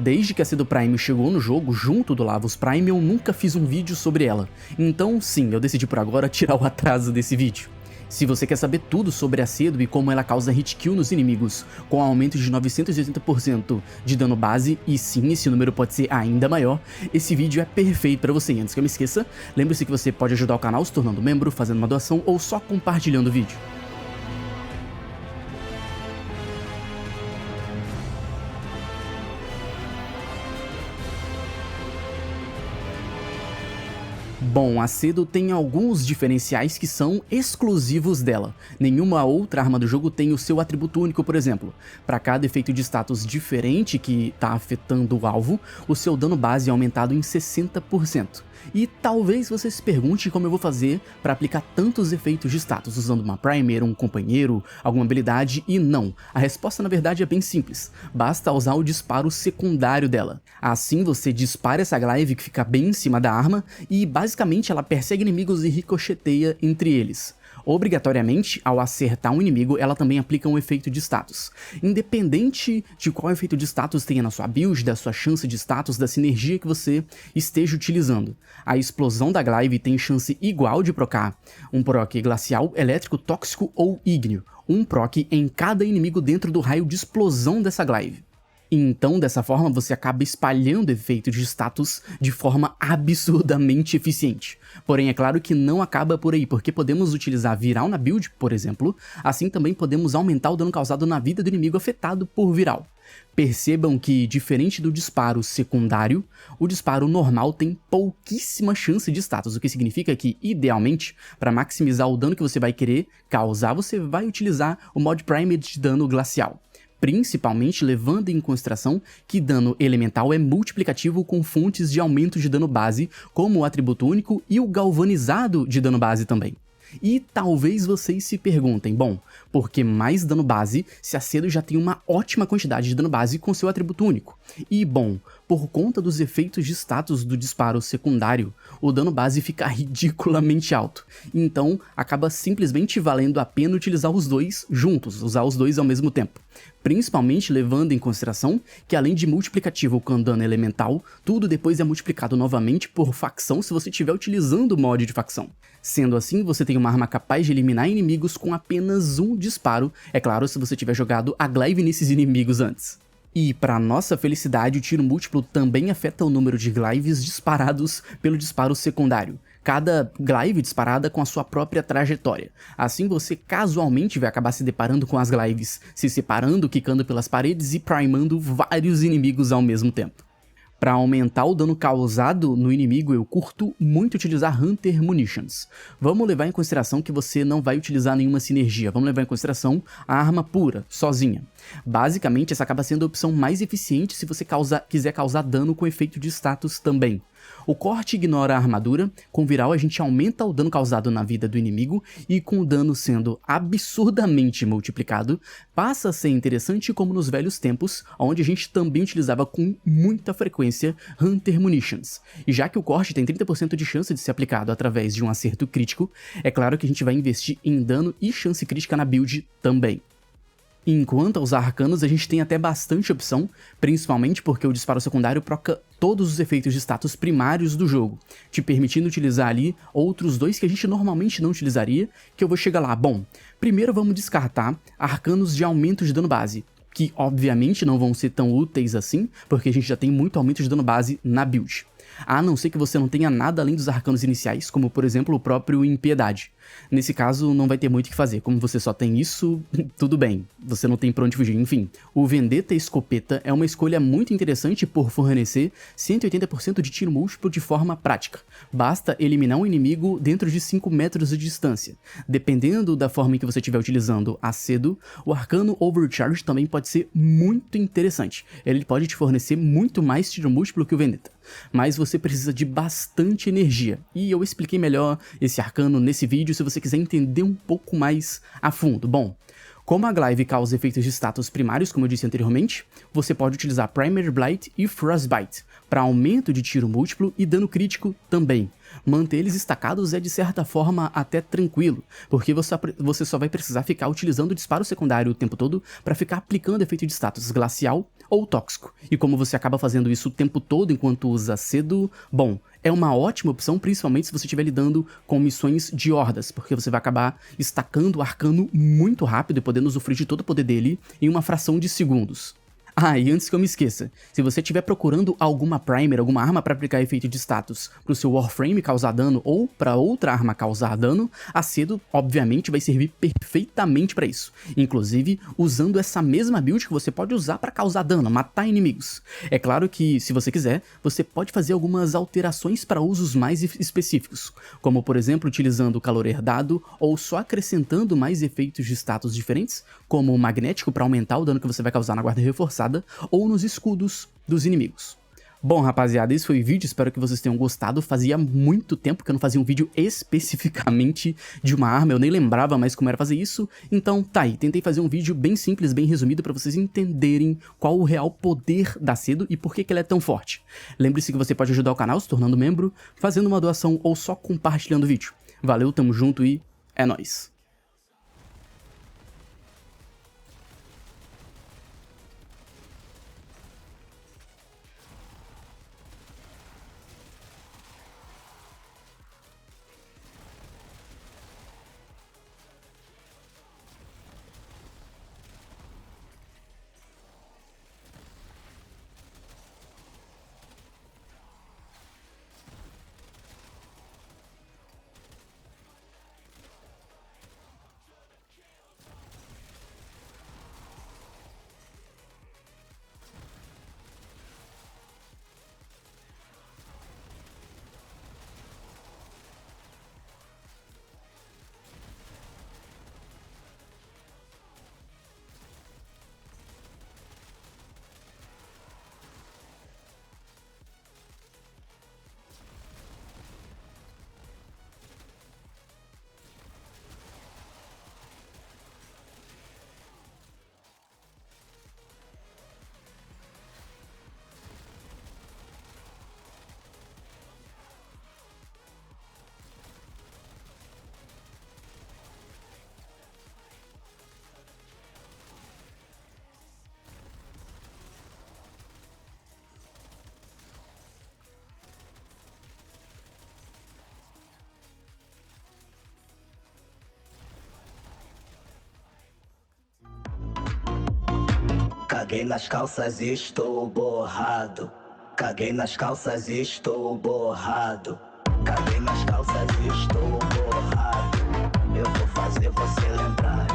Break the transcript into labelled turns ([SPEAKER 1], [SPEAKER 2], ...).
[SPEAKER 1] Desde que a Cedo Prime chegou no jogo, junto do Lavos Prime, eu nunca fiz um vídeo sobre ela. Então sim, eu decidi por agora tirar o atraso desse vídeo. Se você quer saber tudo sobre a Cedo e como ela causa hit kill nos inimigos, com aumento de 980% de dano base, e sim, esse número pode ser ainda maior, esse vídeo é perfeito pra você. Antes que eu me esqueça, lembre-se que você pode ajudar o canal se tornando membro, fazendo uma doação ou só compartilhando o vídeo. Bom, a Cedo tem alguns diferenciais que são exclusivos dela. Nenhuma outra arma do jogo tem o seu atributo único, por exemplo. Para cada efeito de status diferente que está afetando o alvo, o seu dano base é aumentado em 60%. E talvez você se pergunte como eu vou fazer para aplicar tantos efeitos de status usando uma primer, um companheiro, alguma habilidade, e não. A resposta na verdade é bem simples, basta usar o disparo secundário dela. Assim você dispara essa glaive que fica bem em cima da arma e basicamente ela persegue inimigos e ricocheteia entre eles. Obrigatoriamente, ao acertar um inimigo, ela também aplica um efeito de status. Independente de qual efeito de status tenha na sua build, da sua chance de status, da sinergia que você esteja utilizando. A explosão da glaive tem chance igual de procar um proc glacial, elétrico, tóxico ou ígneo. Um proc em cada inimigo dentro do raio de explosão dessa glaive. Então, dessa forma, você acaba espalhando efeitos de status de forma absurdamente eficiente. Porém, é claro que não acaba por aí, porque podemos utilizar viral na build, por exemplo, assim também podemos aumentar o dano causado na vida do inimigo afetado por viral. Percebam que, diferente do disparo secundário, o disparo normal tem pouquíssima chance de status, o que significa que, idealmente, para maximizar o dano que você vai querer causar, você vai utilizar o mod primer de dano glacial. Principalmente levando em consideração que dano elemental é multiplicativo com fontes de aumento de dano base, como o atributo único e o galvanizado de dano base também. E talvez vocês se perguntem, bom, por que mais dano base se a Cedo já tem uma ótima quantidade de dano base com seu atributo único? E bom, por conta dos efeitos de status do disparo secundário, o dano base fica ridiculamente alto, então acaba simplesmente valendo a pena utilizar os dois juntos, usar os dois ao mesmo tempo. Principalmente levando em consideração que além de multiplicativo com dano elemental, tudo depois é multiplicado novamente por facção se você estiver utilizando o mod de facção. Sendo assim, você tem uma arma capaz de eliminar inimigos com apenas um disparo, é claro se você tiver jogado a glaive nesses inimigos antes. E para nossa felicidade, o tiro múltiplo também afeta o número de glaives disparados pelo disparo secundário. Cada glaive disparada com a sua própria trajetória. Assim você casualmente vai acabar se deparando com as glaives, se separando, quicando pelas paredes e primando vários inimigos ao mesmo tempo. Para aumentar o dano causado no inimigo, eu curto muito utilizar Hunter Munitions. Vamos levar em consideração que você não vai utilizar nenhuma sinergia, vamos levar em consideração a arma pura, sozinha. Basicamente, essa acaba sendo a opção mais eficiente se você quiser causar dano com efeito de status também. O corte ignora a armadura, com viral a gente aumenta o dano causado na vida do inimigo e com o dano sendo absurdamente multiplicado, passa a ser interessante como nos velhos tempos, onde a gente também utilizava com muita frequência Hunter Munitions. E já que o corte tem 30% de chance de ser aplicado através de um acerto crítico, é claro que a gente vai investir em dano e chance crítica na build também. Enquanto aos arcanos a gente tem até bastante opção, principalmente porque o disparo secundário proca todos os efeitos de status primários do jogo, te permitindo utilizar ali outros dois que a gente normalmente não utilizaria, que eu vou chegar lá. Bom, primeiro vamos descartar arcanos de aumento de dano base, que obviamente não vão ser tão úteis assim, porque a gente já tem muito aumento de dano base na build. A não ser que você não tenha nada além dos arcanos iniciais, como por exemplo o próprio Impiedade. Nesse caso não vai ter muito o que fazer, como você só tem isso, tudo bem, você não tem pra onde fugir, enfim. O Vendetta Escopeta é uma escolha muito interessante por fornecer 180% de tiro múltiplo de forma prática. Basta eliminar um inimigo dentro de 5 metros de distância. Dependendo da forma em que você estiver utilizando a Cedo, o Arcano Overcharge também pode ser muito interessante. Ele pode te fornecer muito mais tiro múltiplo que o Vendetta. Mas você precisa de bastante energia, e eu expliquei melhor esse arcano nesse vídeo se você quiser entender um pouco mais a fundo. Bom, como a glaive causa efeitos de status primários, como eu disse anteriormente, você pode utilizar Primer Blight e Frostbite para aumento de tiro múltiplo e dano crítico também. Manter eles estacados é de certa forma até tranquilo, porque você só vai precisar ficar utilizando o disparo secundário o tempo todo para ficar aplicando efeito de status glacial ou tóxico. E como você acaba fazendo isso o tempo todo enquanto usa cedo, bom, é uma ótima opção, principalmente se você estiver lidando com missões de hordas, porque você vai acabar estacando o arcano muito rápido e podendo usufruir de todo o poder dele em uma fração de segundos. Ah, e antes que eu me esqueça, se você estiver procurando alguma primer, alguma arma para aplicar efeito de status pro seu Warframe causar dano ou para outra arma causar dano, a Cedo obviamente vai servir perfeitamente para isso, inclusive usando essa mesma build que você pode usar para causar dano, matar inimigos. É claro que, se você quiser, você pode fazer algumas alterações para usos mais específicos, como por exemplo utilizando o calor herdado ou só acrescentando mais efeitos de status diferentes, como o magnético para aumentar o dano que você vai causar na guarda reforçada, ou nos escudos dos inimigos. Bom, rapaziada, esse foi o vídeo, espero que vocês tenham gostado. Fazia muito tempo que eu não fazia um vídeo especificamente de uma arma, eu nem lembrava mais como era fazer isso, então tá aí, tentei fazer um vídeo bem simples, bem resumido, pra vocês entenderem qual o real poder da Cedo e por que ela é tão forte. Lembre-se que você pode ajudar o canal se tornando membro, fazendo uma doação ou só compartilhando o vídeo. Valeu, tamo junto e é nóis!
[SPEAKER 2] Caguei nas calças e estou borrado. Caguei nas calças e estou borrado. Caguei nas calças e estou borrado. Eu vou fazer você lembrar.